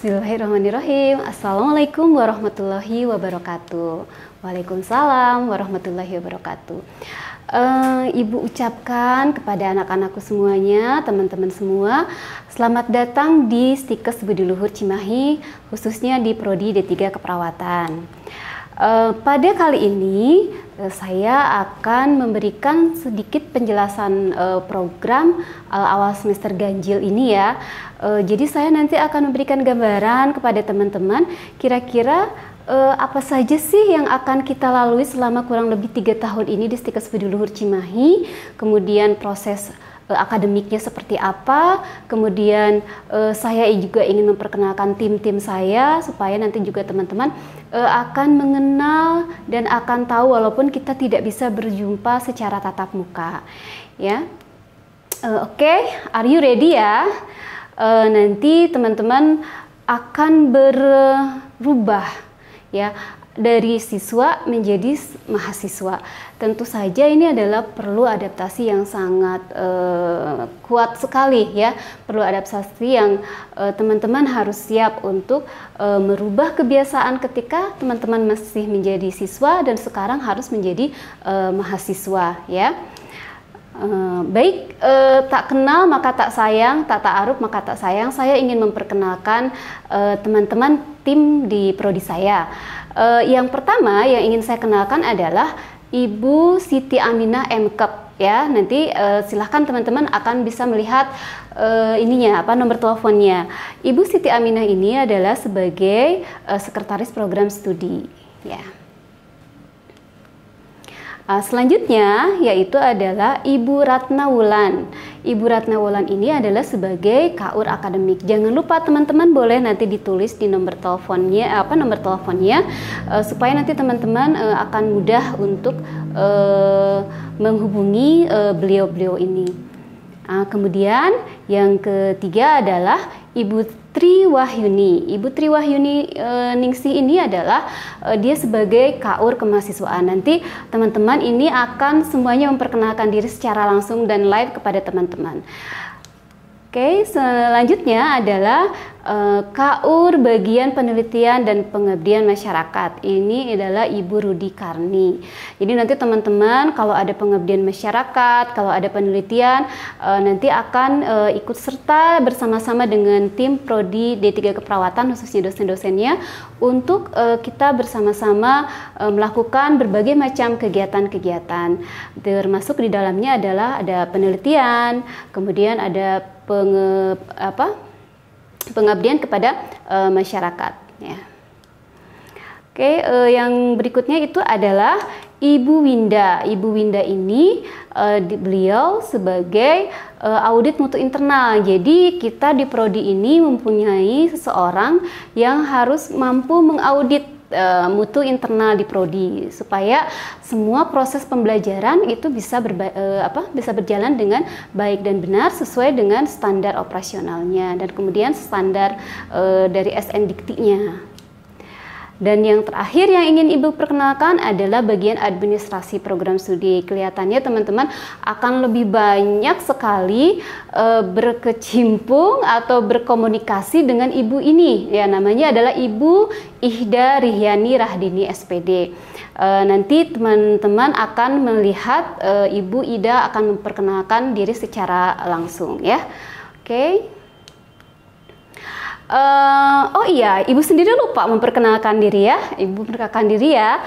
Bismillahirrahmanirrahim. Assalamualaikum warahmatullahi wabarakatuh. Waalaikumsalam warahmatullahi wabarakatuh. Ibu ucapkan kepada anak-anakku semuanya, teman-teman semua, selamat datang di Stikes Budi Luhur Cimahi, khususnya di Prodi D3 Keperawatan. Pada kali ini saya akan memberikan sedikit penjelasan program awal semester ganjil ini ya. Jadi saya nanti akan memberikan gambaran kepada teman-teman kira-kira apa saja sih yang akan kita lalui selama kurang lebih 3 tahun ini di Stikes Budi Luhur Cimahi, kemudian proses akademiknya seperti apa, kemudian saya juga ingin memperkenalkan tim-tim saya supaya nanti juga teman-teman akan mengenal dan akan tahu walaupun kita tidak bisa berjumpa secara tatap muka ya. Oke, are you ready ya? Nanti teman-teman akan berubah ya dari siswa menjadi mahasiswa. Tentu saja ini adalah perlu adaptasi yang sangat kuat sekali ya. Perlu adaptasi yang teman-teman harus siap untuk merubah kebiasaan ketika teman-teman masih menjadi siswa dan sekarang harus menjadi mahasiswa ya. Baik, tak kenal maka tak sayang, tak ta'aruf maka tak sayang. Saya ingin memperkenalkan teman-teman tim di prodi saya. Yang pertama yang ingin saya kenalkan adalah Ibu Siti Aminah M.Kep ya. Nanti silahkan teman-teman akan bisa melihat nomor teleponnya. Ibu Siti Aminah ini adalah sebagai sekretaris program studi ya. Selanjutnya yaitu adalah Ibu Ratna Wulan. Ibu Ratna Wulan ini adalah sebagai KUR akademik. Jangan lupa teman-teman boleh nanti ditulis di nomor teleponnya supaya nanti teman-teman akan mudah untuk menghubungi beliau-beliau ini. Kemudian yang ketiga adalah Ibu Tri Wahyuni. Ibu Tri Wahyuni Ningsih ini adalah dia sebagai KUR kemahasiswaan. Nanti teman-teman ini akan semuanya memperkenalkan diri secara langsung dan live kepada teman-teman. Oke, selanjutnya adalah KUR bagian penelitian dan pengabdian masyarakat. Ini adalah Ibu Rudi Karni. Jadi nanti teman-teman kalau ada pengabdian masyarakat, kalau ada penelitian, nanti akan ikut serta bersama-sama dengan tim Prodi D3 Keperawatan, khususnya dosen-dosennya, untuk kita bersama-sama melakukan berbagai macam kegiatan-kegiatan. Termasuk di dalamnya adalah ada penelitian, kemudian ada pengabdian kepada masyarakat ya. Oke, yang berikutnya itu adalah Ibu Winda. Ibu Winda ini beliau sebagai audit mutu internal. Jadi kita di prodi ini mempunyai seseorang yang harus mampu mengaudit mutu internal di prodi supaya semua proses pembelajaran itu bisa berjalan dengan baik dan benar sesuai dengan standar operasionalnya dan kemudian standar dari SNDikti-nya. Dan yang terakhir yang ingin Ibu perkenalkan adalah bagian administrasi program studi. Kelihatannya teman-teman akan lebih banyak sekali berkecimpung atau berkomunikasi dengan Ibu ini. Ya, namanya adalah Ibu Ihda Rihyani Rahdini SPD. Nanti teman-teman akan melihat Ibu Ida akan memperkenalkan diri secara langsung ya. Oke. Oh iya, Ibu sendiri lupa memperkenalkan diri ya. Ibu memperkenalkan diri ya.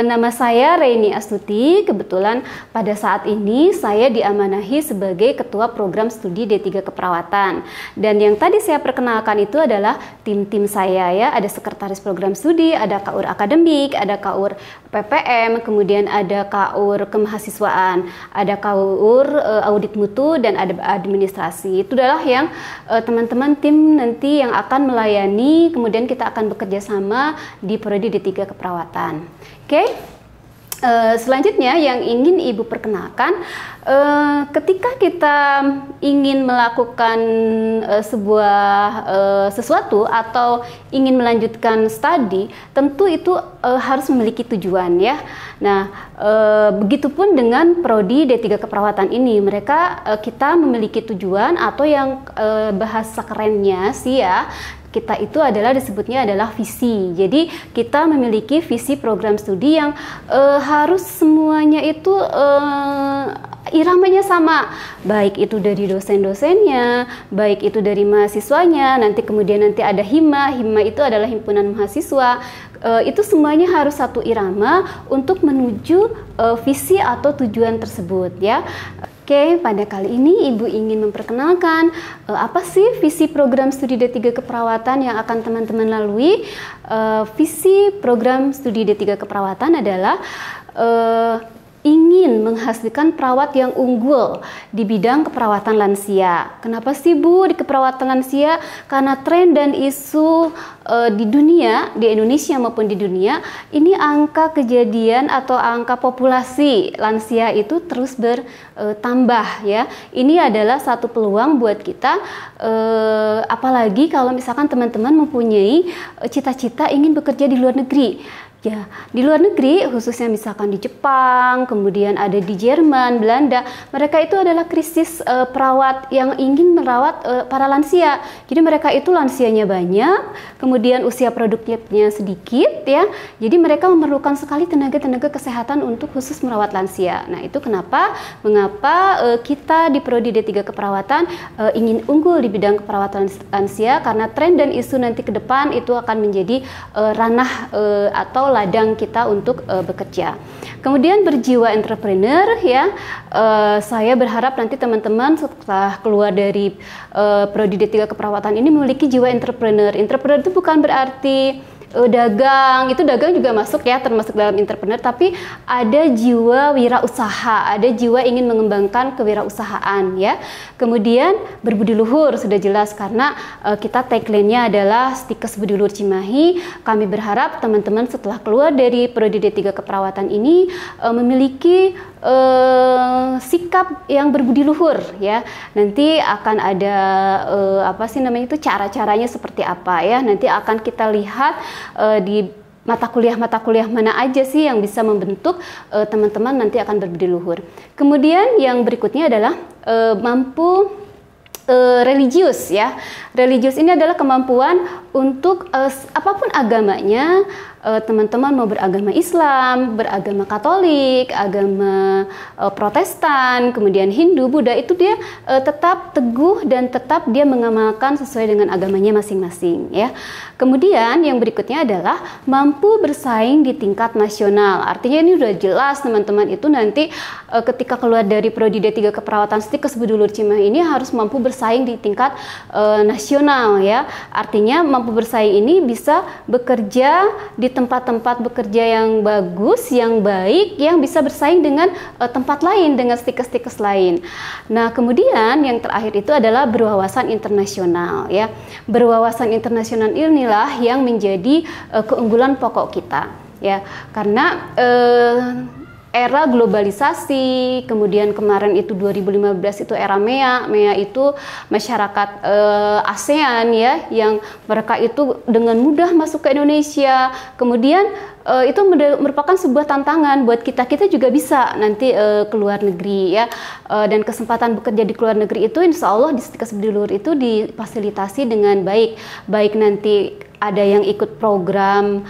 Nama saya Reini Astuti. Kebetulan pada saat ini saya diamanahi sebagai Ketua Program Studi D3 Keperawatan. Dan yang tadi saya perkenalkan itu adalah tim-tim saya ya. Ada sekretaris program studi, ada KUR akademik, ada KUR PPM, kemudian ada KUR kemahasiswaan, ada KUR audit mutu, dan ada administrasi. Itu adalah yang teman-teman tim nanti yang akan melayani, kemudian kita akan bekerja sama di Prodi D3 Keperawatan. Oke. Selanjutnya yang ingin Ibu perkenalkan, ketika kita ingin melakukan sesuatu atau ingin melanjutkan studi, tentu itu harus memiliki tujuan ya. Nah, begitupun dengan Prodi D3 Keperawatan ini, kita memiliki tujuan atau yang bahasa kerennya sih ya, kita itu adalah disebutnya adalah visi. Jadi kita memiliki visi program studi yang harus semuanya itu iramanya sama, baik itu dari dosen-dosennya, baik itu dari mahasiswanya, nanti kemudian ada hima itu adalah himpunan mahasiswa, itu semuanya harus satu irama untuk menuju visi atau tujuan tersebut ya. Oke, pada kali ini Ibu ingin memperkenalkan apa sih visi program studi D3 Keperawatan yang akan teman-teman lalui. Visi program studi D3 Keperawatan adalah ingin menghasilkan perawat yang unggul di bidang keperawatan lansia. Kenapa sih Bu di keperawatan lansia? Karena tren dan isu di dunia, di Indonesia maupun di dunia, ini angka kejadian atau angka populasi lansia itu terus bertambah ya. Ini adalah satu peluang buat kita, apalagi kalau misalkan teman-teman mempunyai cita-cita ingin bekerja di luar negeri. Ya, di luar negeri, khususnya misalkan di Jepang, kemudian ada di Jerman, Belanda, mereka itu adalah krisis perawat yang ingin merawat para lansia. Jadi mereka itu lansianya banyak, kemudian usia produktifnya sedikit ya. Jadi mereka memerlukan sekali tenaga-tenaga kesehatan untuk khusus merawat lansia. Nah, itu mengapa kita di Prodi D3 Keperawatan ingin unggul di bidang keperawatan lansia, karena tren dan isu nanti ke depan itu akan menjadi ranah atau ladang kita untuk bekerja. Kemudian berjiwa entrepreneur ya. Saya berharap nanti teman-teman setelah keluar dari Prodi D3 Keperawatan ini memiliki jiwa entrepreneur. Entrepreneur itu bukan berarti dagang, itu dagang juga masuk ya, termasuk dalam entrepreneur, tapi ada jiwa wirausaha, ada jiwa ingin mengembangkan kewirausahaan ya. Kemudian berbudi luhur sudah jelas, karena kita tagline-nya adalah Stikes Budi Luhur Cimahi. Kami berharap teman-teman setelah keluar dari Prodi D3 Keperawatan ini memiliki sikap yang berbudi luhur ya. Nanti akan ada cara-caranya seperti apa ya. Nanti akan kita lihat di mata kuliah mana aja sih yang bisa membentuk teman-teman nanti akan berbudi luhur. Kemudian yang berikutnya adalah mampu religius ya. Religius ini adalah kemampuan untuk apapun agamanya, teman-teman mau beragama Islam, beragama Katolik, agama Protestan, kemudian Hindu, Buddha, itu dia tetap teguh dan tetap dia mengamalkan sesuai dengan agamanya masing-masing ya. Kemudian yang berikutnya adalah mampu bersaing di tingkat nasional. Artinya ini udah jelas teman-teman itu nanti ketika keluar dari Prodi D3 Keperawatan Stikes Budi Luhur Cimahi ini harus mampu bersaing di tingkat nasional ya. Artinya mampu bersaing ini bisa bekerja di tempat-tempat bekerja yang bagus, yang baik, yang bisa bersaing dengan tempat lain, dengan stikes-stikes lain. Nah, kemudian yang terakhir itu adalah berwawasan internasional ya. Berwawasan internasional inilah yang menjadi keunggulan pokok kita ya. Karena era globalisasi, kemudian kemarin itu 2015 itu era MEA. MEA itu masyarakat ASEAN ya, yang mereka itu dengan mudah masuk ke Indonesia. Kemudian itu merupakan sebuah tantangan buat kita juga bisa nanti ke luar negeri ya. Dan kesempatan bekerja di luar negeri itu insya Allah di Stikes Budi Luhur itu difasilitasi dengan baik. Baik nanti ada yang ikut program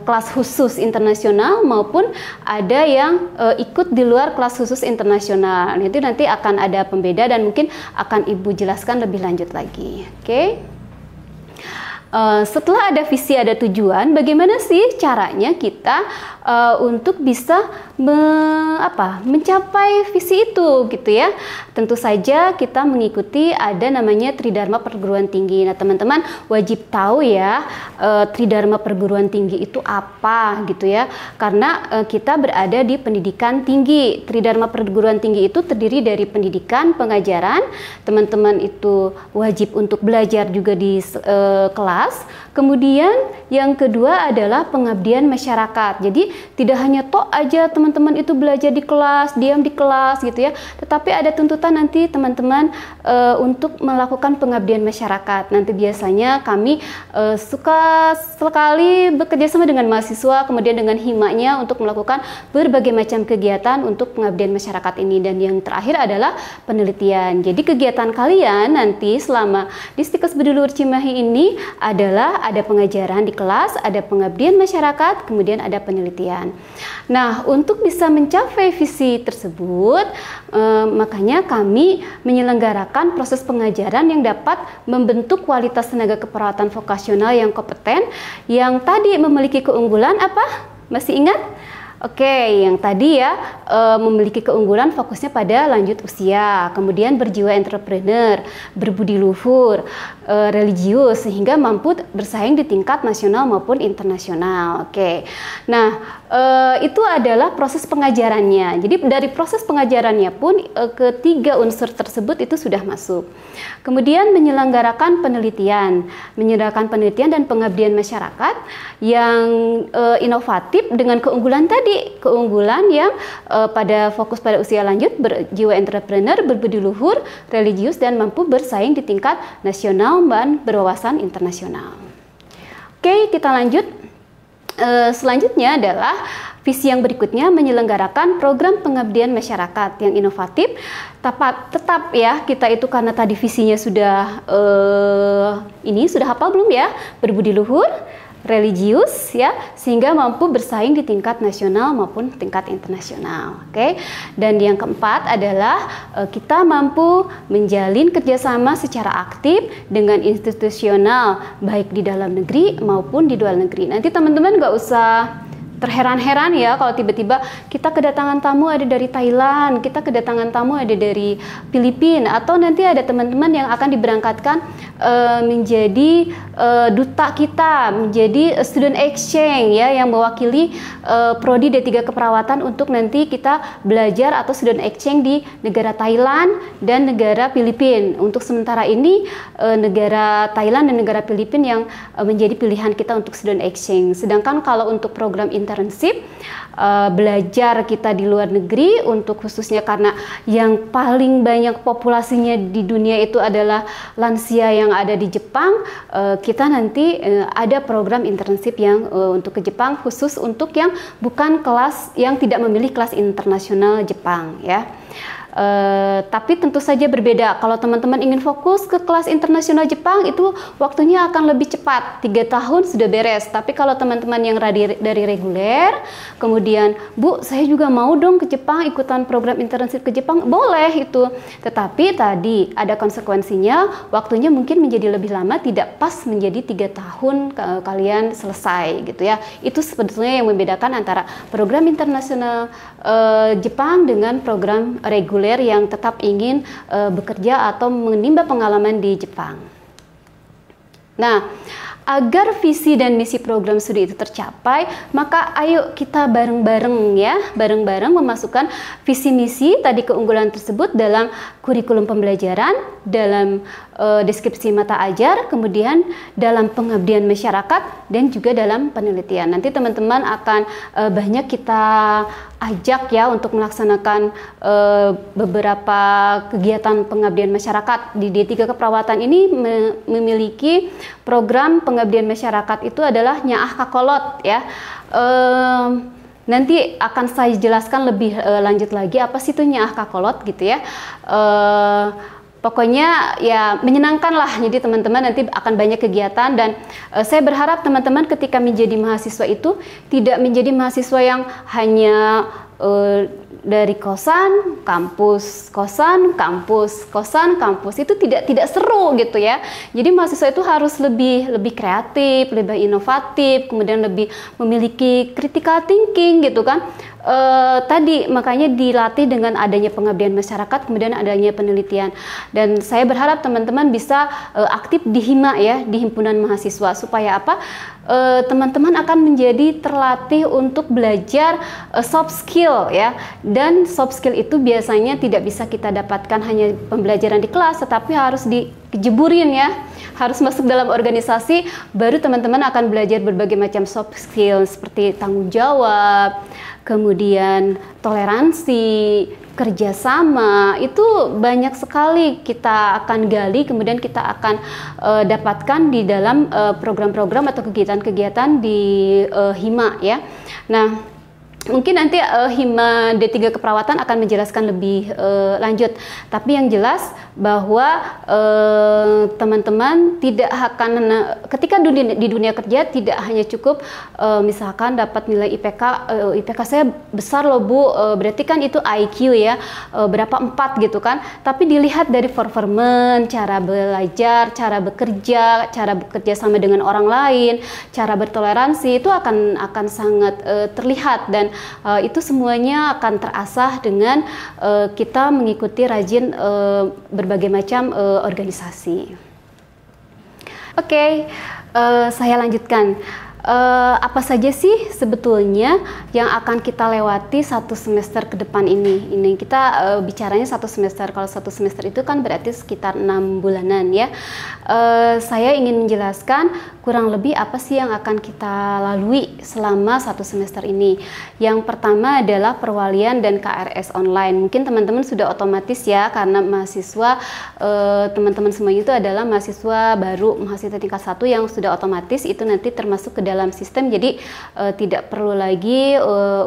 kelas khusus internasional maupun ada yang ikut di luar kelas khusus internasional. Itu nanti akan ada pembeda dan mungkin akan Ibu jelaskan lebih lanjut lagi. Oke. Setelah ada visi, ada tujuan, bagaimana sih caranya kita untuk bisa mencapai visi itu gitu ya. Tentu saja kita mengikuti ada namanya Tridharma Perguruan Tinggi. Nah, teman-teman wajib tahu ya Tridharma Perguruan Tinggi itu apa gitu ya. Karena kita berada di pendidikan tinggi. Tridharma Perguruan Tinggi itu terdiri dari pendidikan, pengajaran. Teman-teman itu wajib untuk belajar juga di kelas. Kemudian yang kedua adalah pengabdian masyarakat. Jadi tidak hanya tok aja teman-teman itu belajar di kelas, diam di kelas gitu ya, tetapi ada tuntutan nanti teman-teman untuk melakukan pengabdian masyarakat. Nanti biasanya kami suka sekali bekerja sama dengan mahasiswa, kemudian dengan himanya untuk melakukan berbagai macam kegiatan untuk pengabdian masyarakat ini. Dan yang terakhir adalah penelitian. Jadi kegiatan kalian nanti selama di Stikes Budi Luhur Cimahi ini adalah ada pengajaran di kelas, ada pengabdian masyarakat, kemudian ada penelitian. Nah, untuk bisa mencapai visi tersebut, makanya kami menyelenggarakan proses pengajaran yang dapat membentuk kualitas tenaga keperawatan vokasional yang kompeten, yang tadi memiliki keunggulan apa? Masih ingat? Oke, yang tadi ya memiliki keunggulan fokusnya pada lanjut usia, kemudian berjiwa entrepreneur, berbudi luhur, religius, sehingga mampu bersaing di tingkat nasional maupun internasional. Oke, nah itu adalah proses pengajarannya. Jadi dari proses pengajarannya pun ketiga unsur tersebut itu sudah masuk. Kemudian menyelenggarakan penelitian dan pengabdian masyarakat yang inovatif dengan keunggulan tadi. Keunggulan yang pada fokus pada usia lanjut, berjiwa entrepreneur, berbudi luhur, religius, dan mampu bersaing di tingkat nasional dan berwawasan internasional. Oke, kita lanjut. Selanjutnya adalah visi yang berikutnya, menyelenggarakan program pengabdian masyarakat yang inovatif. Tetap ya, kita itu karena tadi visinya sudah sudah hafal belum ya? Berbudi luhur, religius ya, sehingga mampu bersaing di tingkat nasional maupun tingkat internasional. Oke. Dan yang keempat adalah kita mampu menjalin kerjasama secara aktif dengan institusional baik di dalam negeri maupun di luar negeri. Nanti teman-teman nggak usah terheran-heran ya kalau tiba-tiba kita kedatangan tamu ada dari Thailand, kita kedatangan tamu ada dari Filipina, atau nanti ada teman-teman yang akan diberangkatkan menjadi duta kita, menjadi student exchange ya, yang mewakili prodi D3 keperawatan untuk nanti kita belajar atau student exchange di negara Thailand dan negara Filipina. Untuk sementara ini negara Thailand dan negara Filipina yang menjadi pilihan kita untuk student exchange. Sedangkan kalau untuk program internship, belajar kita di luar negeri, untuk khususnya karena yang paling banyak populasinya di dunia itu adalah lansia yang ada di Jepang, kita nanti ada program internship yang untuk ke Jepang, khusus untuk yang bukan kelas, yang tidak memilih kelas internasional Jepang ya. Tapi tentu saja berbeda. Kalau teman-teman ingin fokus ke kelas internasional Jepang, itu waktunya akan lebih cepat, 3 tahun sudah beres. Tapi kalau teman-teman yang dari reguler, kemudian Bu, saya juga mau dong ke Jepang, ikutan program internship ke Jepang, boleh itu. Tetapi tadi ada konsekuensinya, waktunya mungkin menjadi lebih lama, tidak pas menjadi 3 tahun kalian selesai gitu ya. Itu sebetulnya yang membedakan antara program internasional Jepang dengan program reguler yang tetap ingin bekerja atau menimba pengalaman di Jepang. Nah, agar visi dan misi program studi itu tercapai, maka ayo kita bareng-bareng ya, bareng-bareng memasukkan visi misi tadi keunggulan tersebut dalam kurikulum pembelajaran, dalam deskripsi mata ajar, kemudian dalam pengabdian masyarakat, dan juga dalam penelitian. Nanti teman-teman akan banyak kita ajak ya untuk melaksanakan beberapa kegiatan pengabdian masyarakat. Di D3 keperawatan ini memiliki program pengabdian masyarakat, itu adalah Nyaah Kakolot ya. Nanti akan saya jelaskan lebih lanjut lagi apa sih itu Nyaah Kakolot gitu ya. Pokoknya ya menyenangkan lah, jadi teman-teman nanti akan banyak kegiatan, dan saya berharap teman-teman ketika menjadi mahasiswa itu tidak menjadi mahasiswa yang hanya dari kosan, kampus, kosan, kampus, kosan, kampus. Itu tidak seru gitu ya. Jadi mahasiswa itu harus lebih kreatif, lebih inovatif, kemudian lebih memiliki critical thinking gitu kan. Tadi makanya dilatih dengan adanya pengabdian masyarakat, kemudian adanya penelitian. Dan saya berharap teman-teman bisa aktif di HIMA ya, di himpunan mahasiswa, supaya apa? Teman-teman akan menjadi terlatih untuk belajar soft skill ya. Dan soft skill itu biasanya tidak bisa kita dapatkan hanya pembelajaran di kelas, tetapi harus dikejeburin ya, harus masuk dalam organisasi, baru teman-teman akan belajar berbagai macam soft skill seperti tanggung jawab, kemudian toleransi, kerjasama. Itu banyak sekali kita akan gali, kemudian kita akan dapatkan di dalam program-program atau kegiatan-kegiatan di HIMA ya. Nah, Mungkin nanti Hima D3 Keperawatan akan menjelaskan lebih lanjut. Tapi yang jelas bahwa teman-teman tidak akan ketika di dunia kerja tidak hanya cukup misalkan dapat nilai IPK saya besar loh Bu, berarti kan itu IQ ya, berapa 4 gitu kan. Tapi dilihat dari performance, cara belajar, cara bekerja sama dengan orang lain, cara bertoleransi itu akan sangat terlihat, dan itu semuanya akan terasah dengan kita mengikuti rajin berbagai macam organisasi. Oke, saya lanjutkan. Apa saja sih sebetulnya yang akan kita lewati satu semester ke depan ini? Ini kita bicaranya satu semester. Kalau satu semester itu kan berarti sekitar 6 bulanan ya. Saya ingin menjelaskan kurang lebih apa sih yang akan kita lalui selama satu semester ini. Yang pertama adalah perwalian dan KRS online. Mungkin teman-teman sudah otomatis ya, karena mahasiswa teman-teman semuanya itu adalah mahasiswa baru, mahasiswa tingkat 1 yang sudah otomatis itu nanti termasuk ke dalam sistem, jadi tidak perlu lagi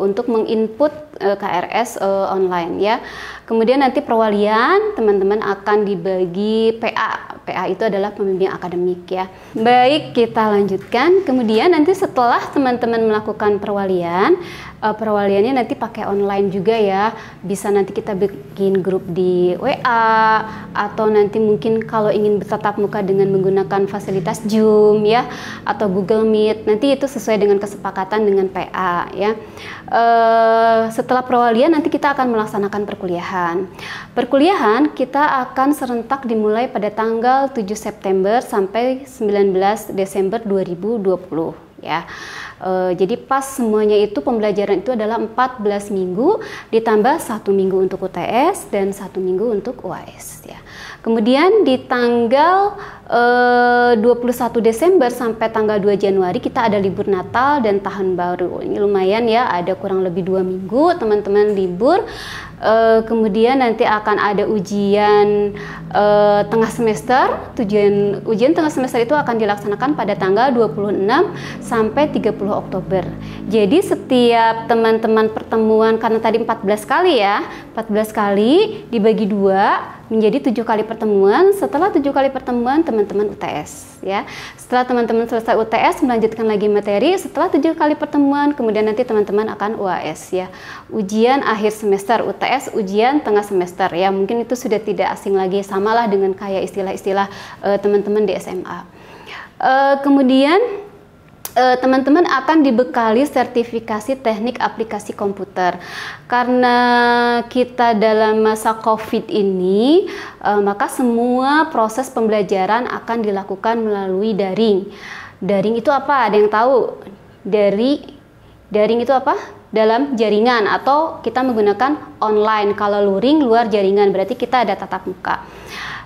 untuk menginput KRS online ya. Kemudian nanti perwalian teman-teman akan dibagi PA. PA itu adalah pembimbing akademik ya. Baik, kita lanjutkan. Kemudian nanti setelah teman-teman melakukan perwaliannya nanti pakai online juga ya. Bisa nanti kita bikin grup di WA, atau nanti mungkin kalau ingin bertatap muka dengan menggunakan fasilitas Zoom ya, atau Google Meet. Nanti itu sesuai dengan kesepakatan dengan PA ya. Setelah perwalian nanti kita akan melaksanakan perkuliahan. Perkuliahan kita akan serentak dimulai pada tanggal 7 September sampai 19 Desember 2020 ya. Jadi pas semuanya itu pembelajaran itu adalah 14 minggu ditambah 1 minggu untuk UTS dan 1 minggu untuk UAS ya. Kemudian di tanggal 21 Desember sampai tanggal 2 Januari kita ada libur Natal dan Tahun Baru. Ini lumayan ya, ada kurang lebih 2 minggu teman-teman libur. Kemudian nanti akan ada ujian tengah semester. Ujian tengah semester itu akan dilaksanakan pada tanggal 26 sampai 30 Oktober. Jadi setiap teman-teman pertemuan, karena tadi 14 kali ya, 14 kali dibagi 2 menjadi 7 kali pertemuan. Setelah 7 kali pertemuan teman-teman UTS ya. Setelah teman-teman selesai UTS melanjutkan lagi materi. Setelah 7 kali pertemuan kemudian nanti teman-teman akan UAS ya. Ujian akhir semester, UTS ujian tengah semester ya. Mungkin itu sudah tidak asing lagi, samalah dengan kayak istilah-istilah teman-teman di SMA. Kemudian teman-teman akan dibekali sertifikasi teknik aplikasi komputer. Karena kita dalam masa COVID ini, maka semua proses pembelajaran akan dilakukan melalui daring. Daring itu apa? Ada yang tahu? Daring itu apa? Dalam jaringan, atau kita menggunakan online. Kalau luring luar jaringan, berarti kita ada tatap muka.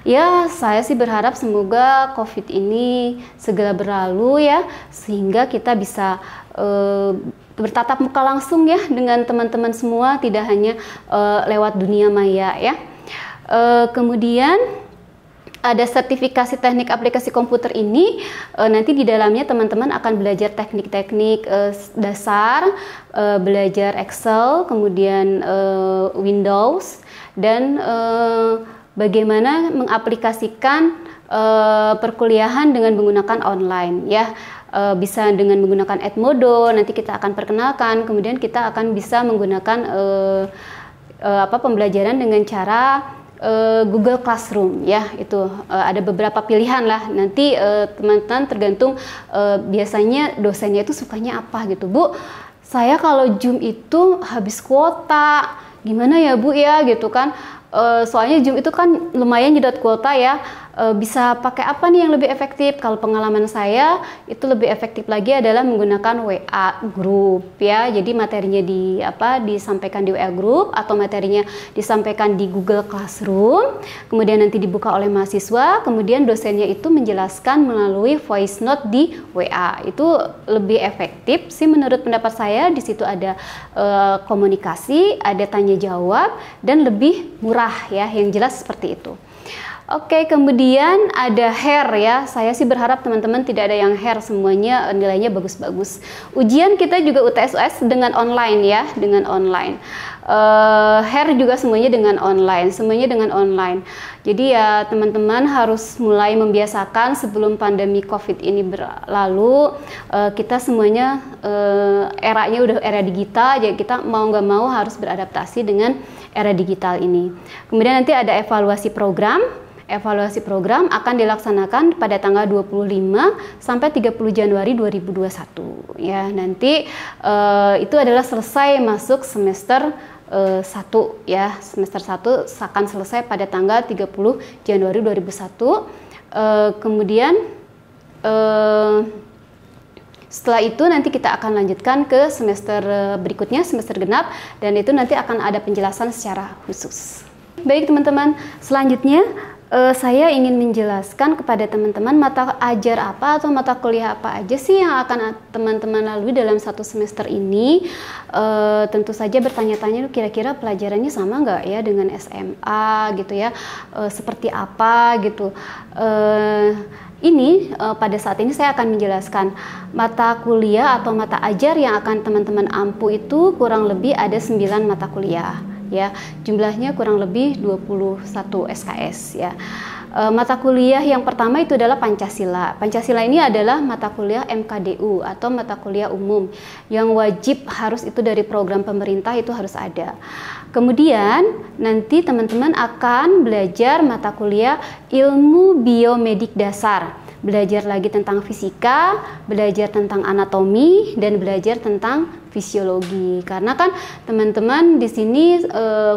Ya, saya sih berharap semoga COVID ini segera berlalu ya, sehingga kita bisa bertatap muka langsung ya dengan teman-teman semua, tidak hanya lewat dunia maya ya. Kemudian ada sertifikasi teknik aplikasi komputer ini, nanti di dalamnya teman-teman akan belajar teknik-teknik dasar, belajar Excel, kemudian Windows, dan bagaimana mengaplikasikan perkuliahan dengan menggunakan online ya. Bisa dengan menggunakan Edmodo, nanti kita akan perkenalkan. Kemudian kita akan bisa menggunakan pembelajaran dengan cara Google Classroom ya. Itu ada beberapa pilihan lah. Nanti teman-teman tergantung biasanya dosennya itu sukanya apa gitu. Bu, saya kalau Zoom itu habis kuota, gimana ya Bu ya gitu kan. Soalnya Zoom itu kan lumayan nyedot kuota ya. Bisa pakai apa nih yang lebih efektif? Kalau pengalaman saya itu lebih efektif lagi adalah menggunakan WA group ya. Jadi materinya disampaikan di WA group, atau materinya disampaikan di Google Classroom. Kemudian nanti dibuka oleh mahasiswa, kemudian dosennya itu menjelaskan melalui voice note di WA. Itu lebih efektif sih menurut pendapat saya. Di situ ada komunikasi, ada tanya jawab, dan lebih murah ya, yang jelas seperti itu. Oke, kemudian ada hair ya. Saya sih berharap teman-teman tidak ada yang hair, semuanya nilainya bagus-bagus. Ujian kita juga UTS-US dengan online ya, dengan online. Hair juga semuanya dengan online, semuanya dengan online. Jadi ya teman-teman harus mulai membiasakan sebelum pandemi COVID ini berlalu. Kita semuanya eranya udah era digital, jadi kita mau nggak mau harus beradaptasi dengan era digital ini. Kemudian nanti ada evaluasi program. Evaluasi program akan dilaksanakan pada tanggal 25 sampai 30 Januari 2021 ya. Nanti itu adalah selesai masuk semester 1 ya. Semester 1 akan selesai pada tanggal 30 Januari 2001. Kemudian setelah itu nanti kita akan lanjutkan ke semester berikutnya, semester genap, dan itu nanti akan ada penjelasan secara khusus. Baik teman-teman, selanjutnya saya ingin menjelaskan kepada teman-teman mata ajar apa atau mata kuliah apa aja sih yang akan teman-teman lalui dalam satu semester ini. Tentu saja bertanya-tanya kira-kira pelajarannya sama nggak ya dengan SMA gitu ya, seperti apa gitu. Pada saat ini saya akan menjelaskan mata kuliah atau mata ajar yang akan teman-teman ampu itu kurang lebih ada 9 mata kuliah. Ya, jumlahnya kurang lebih 21 SKS ya. Mata kuliah yang pertama itu adalah Pancasila. Pancasila ini adalah mata kuliah MKDU atau mata kuliah umum yang wajib harus itu dari program pemerintah itu harus ada. Kemudian nanti teman-teman akan belajar mata kuliah ilmu biomedik dasar. Belajar lagi tentang fisika, belajar tentang anatomi, dan belajar tentang fisiologi. Karena kan teman-teman di sini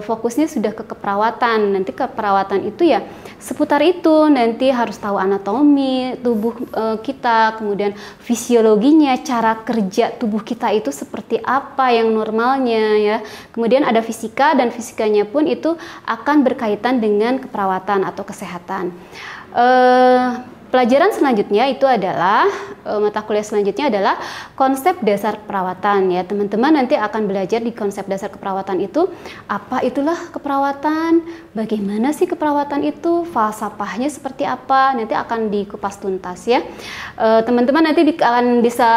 fokusnya sudah ke keperawatan. Nanti keperawatan itu ya seputar itu. Nanti harus tahu anatomi tubuh kita, kemudian fisiologinya, cara kerja tubuh kita itu seperti apa yang normalnya ya. Kemudian ada fisika, dan fisikanya pun itu akan berkaitan dengan keperawatan atau kesehatan. Pelajaran selanjutnya itu adalah mata kuliah selanjutnya adalah konsep dasar keperawatan ya. Teman-teman nanti akan belajar di konsep dasar keperawatan itu apa itulah keperawatan, bagaimana sih keperawatan itu, falsafahnya seperti apa, nanti akan dikupas tuntas ya. Teman-teman nanti akan bisa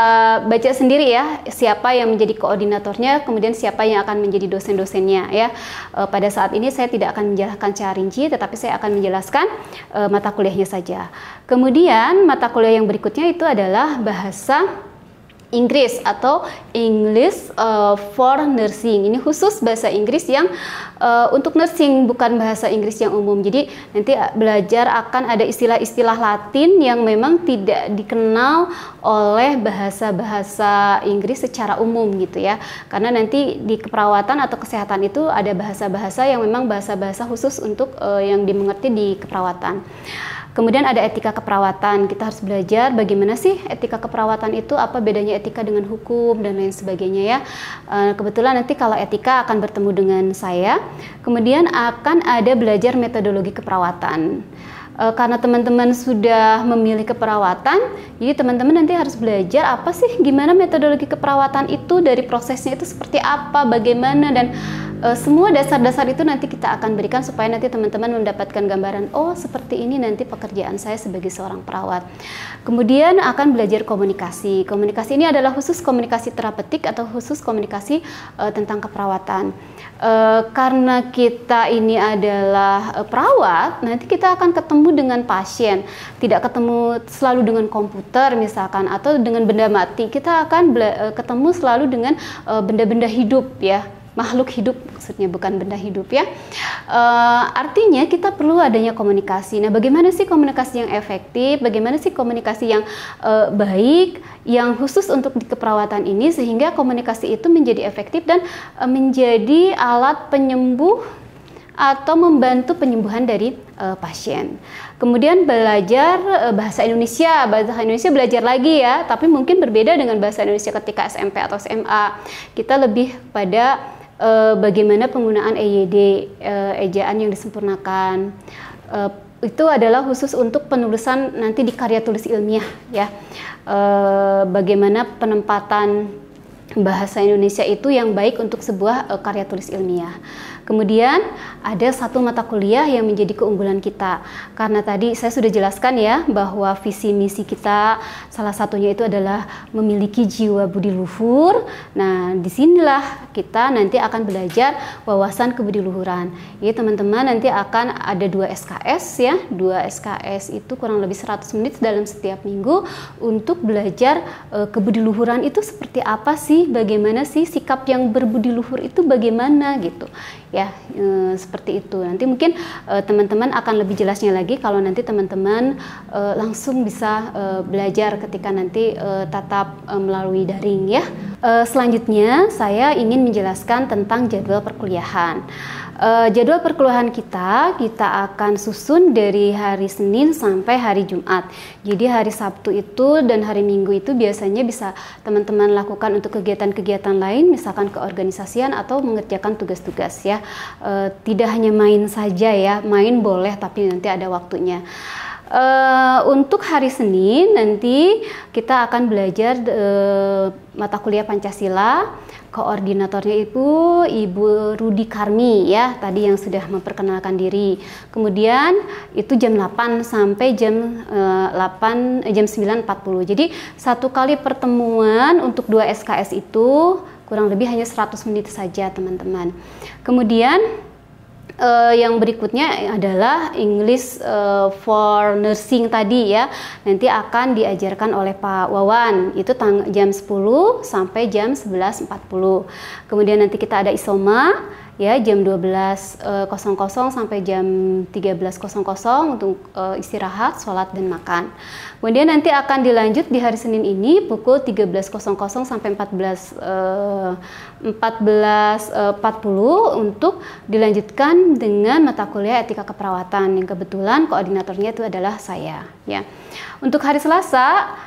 baca sendiri ya siapa yang menjadi koordinatornya, kemudian siapa yang akan menjadi dosen-dosennya ya. Pada saat ini saya tidak akan menjelaskan secara rinci, tetapi saya akan menjelaskan mata kuliahnya saja. Kemudian mata kuliah yang berikutnya itu adalah bahasa Inggris atau English for Nursing. Ini khusus bahasa Inggris yang untuk nursing, bukan bahasa Inggris yang umum. Jadi nanti belajar akan ada istilah-istilah Latin yang memang tidak dikenal oleh bahasa-bahasa Inggris secara umum gitu ya. Karena nanti di keperawatan atau kesehatan itu ada bahasa-bahasa yang memang bahasa-bahasa khusus untuk yang dimengerti di keperawatan. Kemudian ada etika keperawatan, kita harus belajar bagaimana sih etika keperawatan itu, apa bedanya etika dengan hukum dan lain sebagainya ya. Kebetulan nanti kalau etika akan bertemu dengan saya, kemudian akan ada belajar metodologi keperawatan. Karena teman-teman sudah memilih keperawatan, jadi teman-teman nanti harus belajar apa sih, gimana metodologi keperawatan itu, dari prosesnya itu seperti apa, bagaimana, dan semua dasar-dasar itu nanti kita akan berikan supaya nanti teman-teman mendapatkan gambaran, oh seperti ini nanti pekerjaan saya sebagai seorang perawat. Kemudian akan belajar komunikasi. Komunikasi ini adalah khusus komunikasi terapeutik atau khusus komunikasi tentang keperawatan. Karena kita ini adalah perawat, nanti kita akan ketemu dengan pasien, tidak ketemu selalu dengan komputer misalkan atau dengan benda mati. Kita akan ketemu selalu dengan benda-benda hidup ya, makhluk hidup maksudnya, bukan benda hidup ya. Artinya kita perlu adanya komunikasi. Nah, bagaimana sih komunikasi yang efektif, bagaimana sih komunikasi yang baik, yang khusus untuk di keperawatan ini, sehingga komunikasi itu menjadi efektif dan menjadi alat penyembuh atau membantu penyembuhan dari pasien. Kemudian belajar bahasa Indonesia. Bahasa Indonesia belajar lagi ya, tapi mungkin berbeda dengan bahasa Indonesia ketika SMP atau SMA. Kita lebih pada bagaimana penggunaan EYD, ejaan yang disempurnakan. Itu adalah khusus untuk penulisan nanti di karya tulis ilmiah ya. Bagaimana penempatan bahasa Indonesia itu yang baik untuk sebuah karya tulis ilmiah. Kemudian ada satu mata kuliah yang menjadi keunggulan kita. Karena tadi saya sudah jelaskan ya bahwa visi misi kita salah satunya itu adalah memiliki jiwa budi luhur. Nah, disinilah kita nanti akan belajar wawasan kebudiluhuran. Ya, teman-teman nanti akan ada 2 SKS ya. 2 SKS itu kurang lebih 100 menit dalam setiap minggu untuk belajar kebudiluhuran itu seperti apa sih, bagaimana sih sikap yang berbudi luhur itu bagaimana gitu ya, seperti itu. Nanti mungkin teman-teman akan lebih jelasnya lagi kalau nanti teman-teman langsung bisa belajar ketika nanti tatap melalui daring ya. Selanjutnya saya ingin menjelaskan tentang jadwal perkuliahan. Jadwal perkuliahan kita akan susun dari hari Senin sampai hari Jumat. Jadi hari Sabtu itu dan hari Minggu itu biasanya bisa teman-teman lakukan untuk kegiatan-kegiatan lain, misalkan keorganisasian atau mengerjakan tugas-tugas ya. Tidak hanya main saja ya, main boleh tapi nanti ada waktunya. Untuk hari Senin nanti kita akan belajar mata kuliah Pancasila. Koordinatornya Ibu Rudi Karmi ya, tadi yang sudah memperkenalkan diri. Kemudian itu jam 8 sampai jam 9.40. Jadi satu kali pertemuan untuk 2 SKS itu kurang lebih hanya 100 menit saja teman-teman. Kemudian yang berikutnya adalah English for Nursing tadi ya. Nanti akan diajarkan oleh Pak Wawan. Itu jam 10 sampai jam 11.40. Kemudian nanti kita ada Isoma ya, jam 12.00 sampai jam 13.00 untuk istirahat, sholat dan makan. Kemudian nanti akan dilanjut di hari Senin ini pukul 13.00 sampai 14.40 untuk dilanjutkan dengan mata kuliah etika keperawatan yang kebetulan koordinatornya itu adalah saya ya. Untuk hari Selasa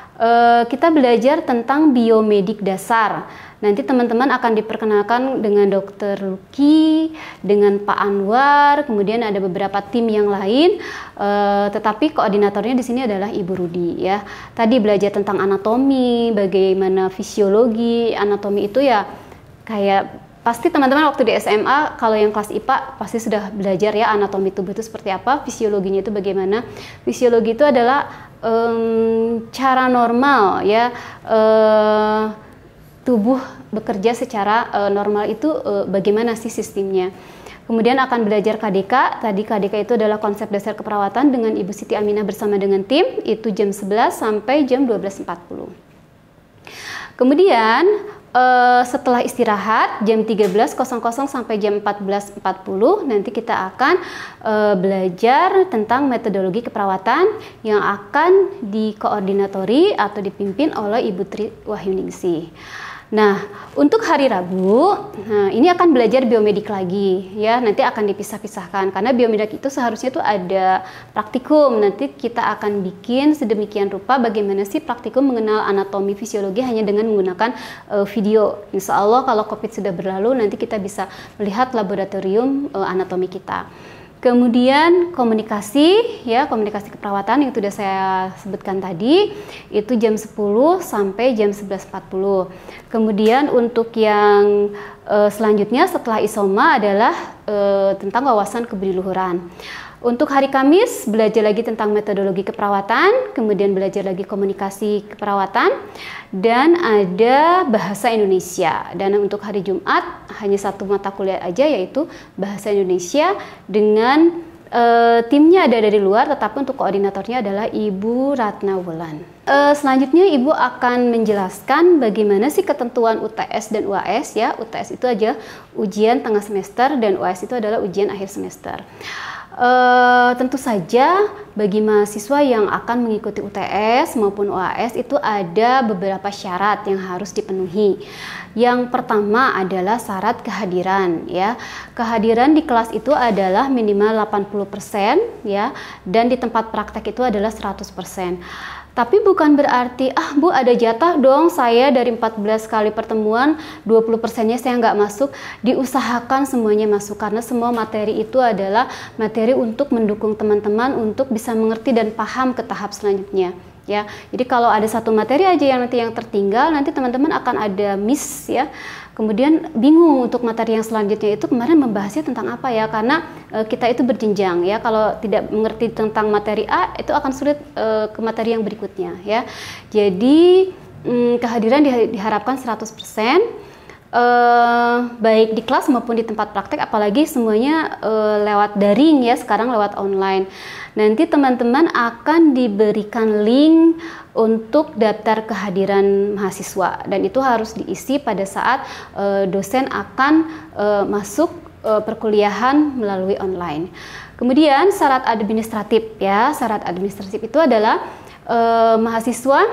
kita belajar tentang biomedik dasar. Nanti teman-teman akan diperkenalkan dengan Dr. Luki, dengan Pak Anwar, kemudian ada beberapa tim yang lain, tetapi koordinatornya di sini adalah Ibu Rudi ya. Tadi belajar tentang anatomi, bagaimana fisiologi, anatomi itu ya kayak pasti teman-teman waktu di SMA kalau yang kelas IPA pasti sudah belajar ya anatomi tubuh itu seperti apa, fisiologinya itu bagaimana. Fisiologi itu adalah cara normal ya, tubuh bekerja secara normal itu bagaimana sih sistemnya. Kemudian akan belajar KDK. Tadi KDK itu adalah konsep dasar keperawatan dengan Ibu Siti Aminah bersama dengan tim, itu jam 11 sampai jam 12.40. Kemudian setelah istirahat jam 13.00 sampai jam 14.40 nanti kita akan belajar tentang metodologi keperawatan yang akan dikoordinatori atau dipimpin oleh Ibu Tri Wahyuningsih. Nah, untuk hari Rabu, ini akan belajar biomedik lagi ya, nanti akan dipisah-pisahkan karena biomedik itu seharusnya tuh ada praktikum. Nanti kita akan bikin sedemikian rupa bagaimana sih praktikum mengenal anatomi fisiologi hanya dengan menggunakan video. Insya Allah kalau COVID sudah berlalu nanti kita bisa melihat laboratorium anatomi kita. Kemudian komunikasi ya, komunikasi keperawatan yang sudah saya sebutkan tadi itu jam 10 sampai jam 11.40. Kemudian untuk yang selanjutnya setelah Isoma adalah tentang wawasan kebudiluhuran. Untuk hari Kamis belajar lagi tentang metodologi keperawatan, kemudian belajar lagi komunikasi keperawatan, dan ada bahasa Indonesia. Dan untuk hari Jumat hanya satu mata kuliah aja yaitu bahasa Indonesia dengan timnya ada dari luar, tetapi untuk koordinatornya adalah Ibu Ratna Wulan. Selanjutnya Ibu akan menjelaskan bagaimana sih ketentuan UTS dan UAS ya. UTS itu aja ujian tengah semester dan UAS itu adalah ujian akhir semester. Tentu saja bagi mahasiswa yang akan mengikuti UTS maupun UAS itu ada beberapa syarat yang harus dipenuhi. Yang pertama adalah syarat kehadiran ya. Kehadiran di kelas itu adalah minimal 80% ya, dan di tempat praktek itu adalah 100%. Tapi bukan berarti, Bu ada jatah dong saya dari 14 kali pertemuan 20%-nya saya nggak masuk. Diusahakan semuanya masuk karena semua materi itu adalah materi untuk mendukung teman-teman untuk bisa mengerti dan paham ke tahap selanjutnya. ya. Jadi kalau ada satu materi aja yang nanti yang tertinggal, nanti teman-teman akan ada miss ya. Kemudian bingung untuk materi yang selanjutnya itu kemarin membahasnya tentang apa ya, karena kita itu berjenjang ya. Kalau tidak mengerti tentang materi A itu akan sulit ke materi yang berikutnya ya. Jadi kehadiran diharapkan 100%, baik di kelas maupun di tempat praktek, apalagi semuanya lewat daring ya, sekarang lewat online. Nanti teman-teman akan diberikan link untuk daftar kehadiran mahasiswa, dan itu harus diisi pada saat dosen akan masuk perkuliahan melalui online. Kemudian syarat administratif ya, syarat administratif itu adalah mahasiswa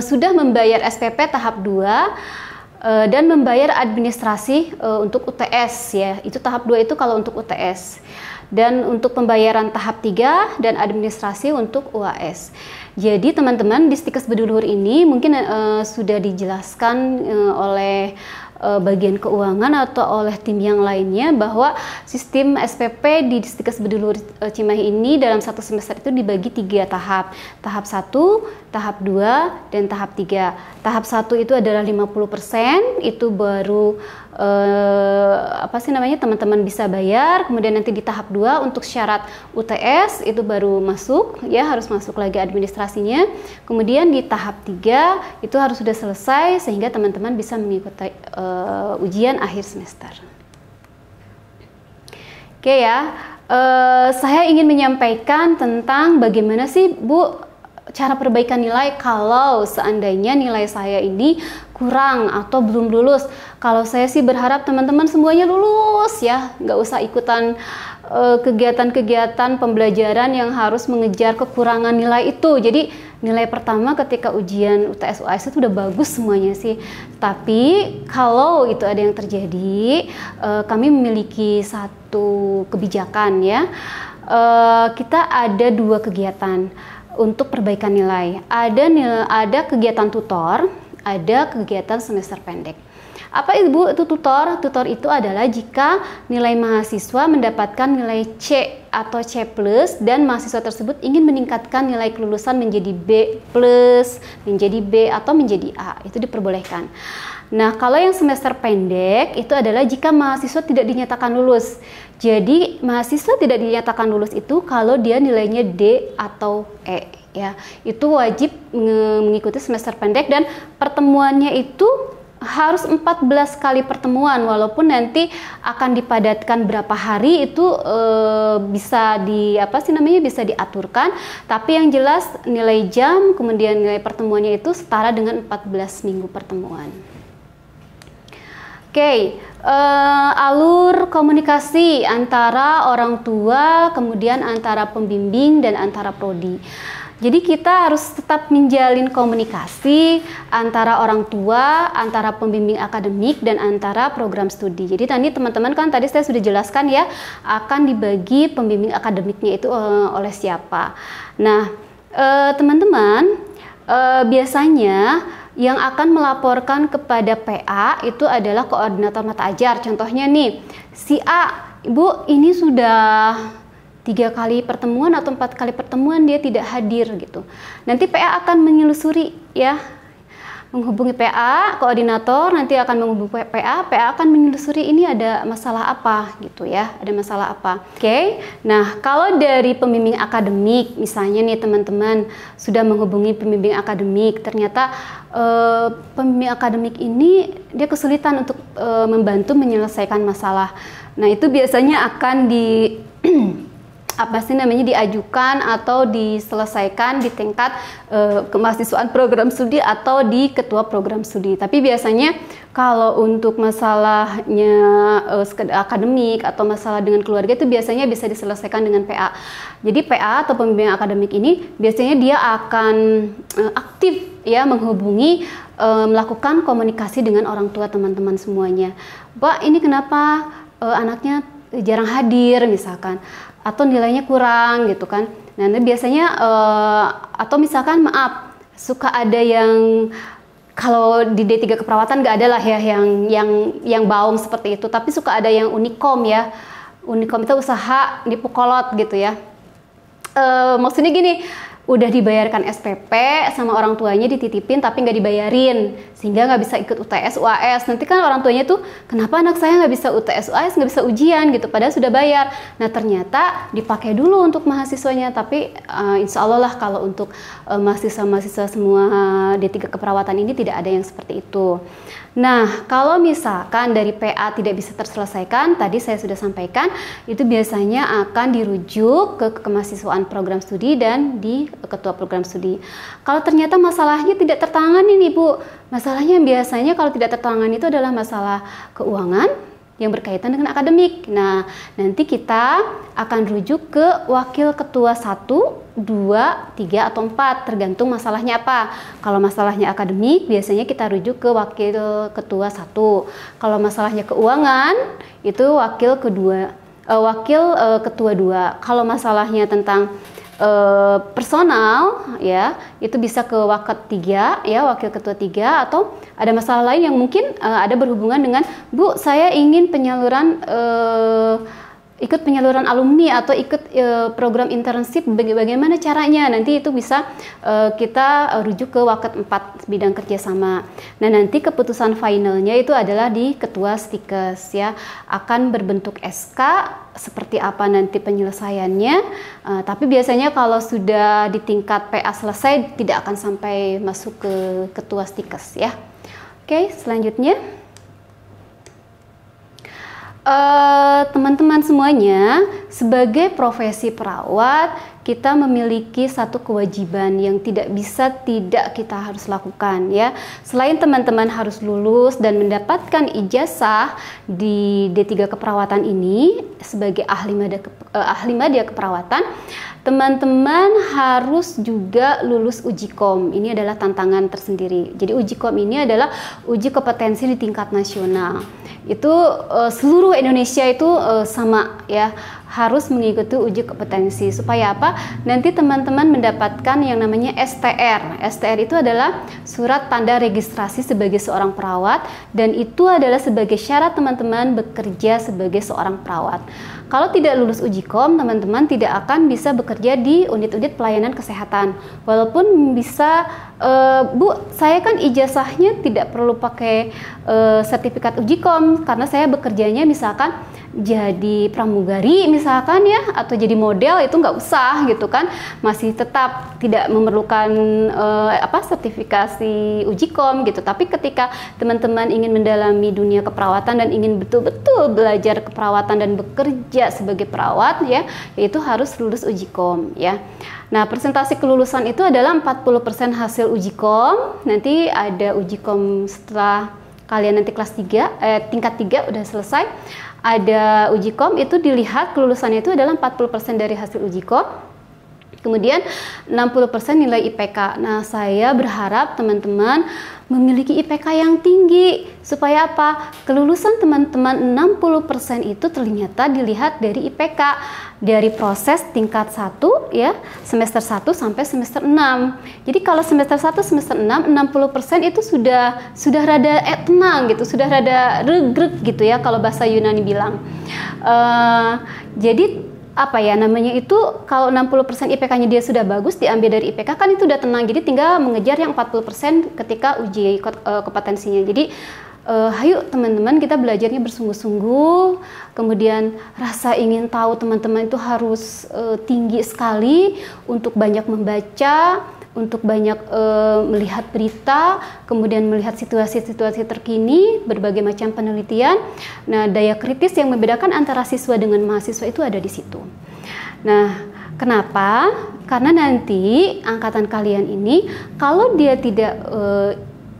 sudah membayar SPP tahap 2 dan membayar administrasi untuk UTS ya. Itu tahap 2 itu kalau untuk UTS. Dan untuk pembayaran tahap 3 dan administrasi untuk UAS. Jadi teman-teman di Stikes Bediluhur ini mungkin sudah dijelaskan oleh bagian keuangan atau oleh tim yang lainnya bahwa sistem SPP di Stikes Bediluhur Cimahi ini dalam satu semester itu dibagi 3 tahap. Tahap 1, tahap 2, dan tahap 3. Tahap 1 itu adalah 50%, itu baru teman-teman bisa bayar. Kemudian nanti di tahap 2 untuk syarat UTS itu baru masuk ya, harus masuk lagi administrasinya. Kemudian di tahap 3 itu harus sudah selesai sehingga teman-teman bisa mengikuti ujian akhir semester. Oke ya, saya ingin menyampaikan tentang bagaimana sih Bu cara perbaikan nilai kalau seandainya nilai saya ini kurang atau belum lulus. Kalau saya sih berharap teman-teman semuanya lulus ya, nggak usah ikutan kegiatan-kegiatan pembelajaran yang harus mengejar kekurangan nilai itu. Jadi nilai pertama ketika ujian UTS UAS itu udah bagus semuanya sih. Tapi kalau itu ada yang terjadi, kami memiliki satu kebijakan ya. Kita ada 2 kegiatan untuk perbaikan nilai. Ada kegiatan tutor, ada kegiatan semester pendek. Apa Ibu itu tutor? Tutor itu adalah jika nilai mahasiswa mendapatkan nilai C atau C+, dan mahasiswa tersebut ingin meningkatkan nilai kelulusan menjadi B+, menjadi B, atau menjadi A. Itu diperbolehkan. Nah, kalau yang semester pendek itu adalah jika mahasiswa tidak dinyatakan lulus. Jadi, mahasiswa tidak dinyatakan lulus itu kalau dia nilainya D atau E ya. Itu wajib mengikuti semester pendek, dan pertemuannya itu harus 14 kali pertemuan, walaupun nanti akan dipadatkan berapa hari itu bisa bisa diaturkan, tapi yang jelas nilai jam kemudian nilai pertemuannya itu setara dengan 14 minggu pertemuan. Oke, alur komunikasi antara orang tua, kemudian antara pembimbing dan antara prodi. Jadi kita harus tetap menjalin komunikasi antara orang tua, antara pembimbing akademik, dan antara program studi. Jadi tadi teman-teman kan tadi saya sudah jelaskan ya, akan dibagi pembimbing akademiknya itu oleh siapa. Nah, teman-teman biasanya yang akan melaporkan kepada PA itu adalah koordinator mata ajar. Contohnya nih, si A, Ibu ini sudah 3 kali pertemuan atau 4 kali pertemuan dia tidak hadir gitu. Nanti PA akan menelusuri ya, menghubungi PA, koordinator nanti akan menghubungi PA, PA akan menelusuri ini ada masalah apa gitu ya, ada masalah apa. Oke, nah kalau dari pembimbing akademik misalnya nih teman-teman sudah menghubungi pembimbing akademik, ternyata pembimbing akademik ini dia kesulitan untuk membantu menyelesaikan masalah. Nah itu biasanya akan diajukan atau diselesaikan di tingkat kemahasiswaan program studi atau di ketua program studi. Tapi biasanya kalau untuk masalahnya akademik atau masalah dengan keluarga itu biasanya bisa diselesaikan dengan PA. Jadi PA atau pembimbing akademik ini biasanya dia akan aktif ya menghubungi, melakukan komunikasi dengan orang tua teman-teman semuanya. Pak, ini kenapa anaknya jarang hadir misalkan, atau nilainya kurang gitu kan. Nah biasanya atau misalkan maaf, suka ada yang kalau di D3 keperawatan nggak ada lah ya yang baung seperti itu, tapi suka ada yang unikom ya. Unikom itu usaha di Pukolot gitu ya. Maksudnya gini, udah dibayarkan SPP sama orang tuanya dititipin tapi nggak dibayarin sehingga nggak bisa ikut UTS UAS. Nanti kan orang tuanya tuh kenapa anak saya nggak bisa UTS UAS, nggak bisa ujian gitu padahal sudah bayar. Nah ternyata dipakai dulu untuk mahasiswanya, tapi insya Allah lah kalau untuk mahasiswa-mahasiswa semua D3 keperawatan ini tidak ada yang seperti itu. Nah, kalau misalkan dari PA tidak bisa terselesaikan, tadi saya sudah sampaikan, itu biasanya akan dirujuk ke kemahasiswaan program studi dan di ketua program studi. Kalau ternyata masalahnya tidak tertangani nih Bu, masalahnya biasanya kalau tidak tertangani itu adalah masalah keuangan yang berkaitan dengan akademik. Nah, nanti kita akan rujuk ke wakil ketua 1, 2, 3, atau 4 tergantung masalahnya apa. Kalau masalahnya akademik biasanya kita rujuk ke wakil ketua 1. Kalau masalahnya keuangan itu wakil ketua 2. Kalau masalahnya tentang personal ya itu bisa ke wakil 3 ya, wakil ketua 3, atau ada masalah lain yang mungkin ada berhubungan dengan Bu, saya ingin penyaluran ikut penyaluran alumni atau ikut program internship, bagaimana caranya, nanti itu bisa kita rujuk ke wakil 4 bidang kerjasama. Nah nanti keputusan finalnya itu adalah di ketua stikes ya, akan berbentuk SK seperti apa nanti penyelesaiannya, tapi biasanya kalau sudah di tingkat PA selesai tidak akan sampai masuk ke ketua stikes ya. Oke, selanjutnya teman-teman semuanya, sebagai profesi perawat kita memiliki satu kewajiban yang tidak bisa tidak kita harus lakukan ya. Selain teman-teman harus lulus dan mendapatkan ijazah di D3 keperawatan ini sebagai ahli media keperawatan, teman-teman harus juga lulus uji kom. Ini adalah tantangan tersendiri. Jadi uji kom ini adalah uji kompetensi di tingkat nasional. Itu seluruh Indonesia itu sama ya, harus mengikuti uji kompetensi. Supaya apa? Nanti teman-teman mendapatkan yang namanya STR. STR itu adalah surat tanda registrasi sebagai seorang perawat, dan itu adalah sebagai syarat teman-teman bekerja sebagai seorang perawat. Kalau tidak lulus uji kom, teman-teman tidak akan bisa bekerja di unit-unit pelayanan kesehatan. Walaupun bisa, Bu, saya kan ijazahnya tidak perlu pakai sertifikat uji kom, karena saya bekerjanya misalkan jadi pramugari misalkan ya, atau jadi model, itu nggak usah gitu kan, masih tetap tidak memerlukan sertifikasi uji kom gitu. Tapi ketika teman-teman ingin mendalami dunia keperawatan dan ingin betul-betul belajar keperawatan dan bekerja sebagai perawat ya, yaitu harus lulus uji kom ya. Nah, presentasi kelulusan itu adalah 40% hasil uji kom. Nanti ada uji kom setelah kalian nanti kelas 3, tingkat 3 udah selesai. Ada uji kom, itu dilihat kelulusannya itu adalah 40% dari hasil uji kom. Kemudian 60% nilai IPK. Nah, saya berharap teman-teman memiliki IPK yang tinggi. Supaya apa? Kelulusan teman-teman 60% itu ternyata dilihat dari IPK. Dari proses tingkat 1 ya, semester 1 sampai semester 6. Jadi kalau semester 1 semester 6, 60% itu sudah rada tenang gitu, sudah rada regreg gitu ya kalau bahasa Yunani bilang. Jadi apa ya namanya itu, kalau 60% IPK-nya dia sudah bagus, diambil dari IPK kan itu udah tenang. Jadi tinggal mengejar yang 40% ketika uji kompetensinya. Jadi ayo teman-teman, kita belajarnya bersungguh-sungguh, kemudian rasa ingin tahu teman-teman itu harus tinggi sekali, untuk banyak membaca, untuk banyak melihat berita, kemudian melihat situasi-situasi terkini, berbagai macam penelitian. Nah, daya kritis yang membedakan antara siswa dengan mahasiswa itu ada di situ. Nah, kenapa? Karena nanti angkatan kalian ini kalau dia tidak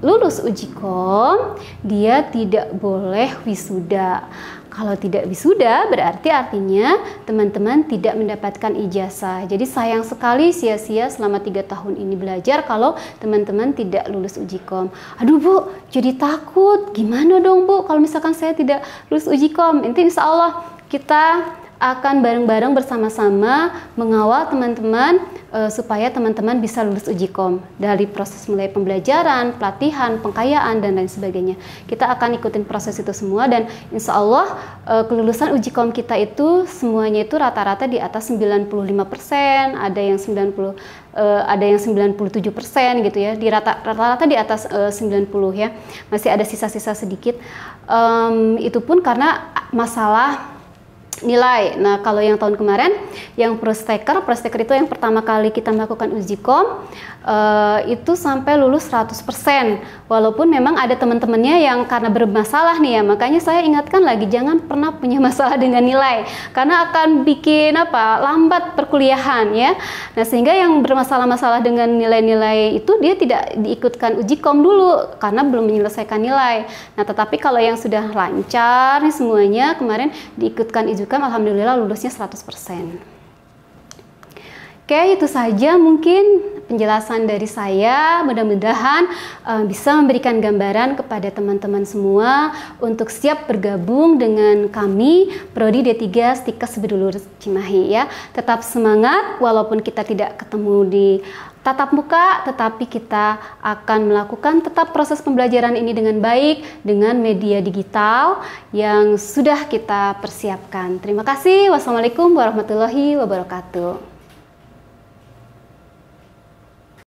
lulus uji kom, dia tidak boleh wisuda. Kalau tidak wisuda berarti artinya teman-teman tidak mendapatkan ijazah. Jadi sayang sekali sia-sia selama 3 tahun ini belajar kalau teman-teman tidak lulus uji kom. Aduh Bu, jadi takut. Gimana dong Bu kalau misalkan saya tidak lulus uji kom? Nanti insya Allah kita akan bareng-bareng bersama-sama mengawal teman-teman supaya teman-teman bisa lulus uji kom, dari proses mulai pembelajaran, pelatihan, pengkayaan, dan lain sebagainya. Kita akan ikutin proses itu semua, dan insya Allah kelulusan uji kom kita itu semuanya itu rata-rata di atas 95%, ada yang 90 ada yang 97% gitu ya, di rata-rata di atas 90 ya, masih ada sisa-sisa sedikit. Itu pun karena masalah nilai. Nah, kalau yang tahun kemarin yang prosteker itu yang pertama kali kita melakukan uji kom itu sampai lulus 100%. Walaupun memang ada teman-temannya yang karena bermasalah nih ya, makanya saya ingatkan lagi jangan pernah punya masalah dengan nilai karena akan bikin lambat perkuliahan ya. Nah, sehingga yang bermasalah-masalah dengan nilai-nilai itu dia tidak diikutkan uji kom dulu karena belum menyelesaikan nilai. Nah, tetapi kalau yang sudah lancar nih semuanya kemarin diikutkan uji kom, alhamdulillah lulusnya 100%. Oke, itu saja mungkin penjelasan dari saya. Mudah-mudahan bisa memberikan gambaran kepada teman-teman semua untuk siap bergabung dengan kami Prodi D3 Stikes Bidulur Cimahi ya. Tetap semangat walaupun kita tidak ketemu di tatap muka, tetapi kita akan melakukan tetap proses pembelajaran ini dengan baik dengan media digital yang sudah kita persiapkan. Terima kasih. Wassalamualaikum warahmatullahi wabarakatuh.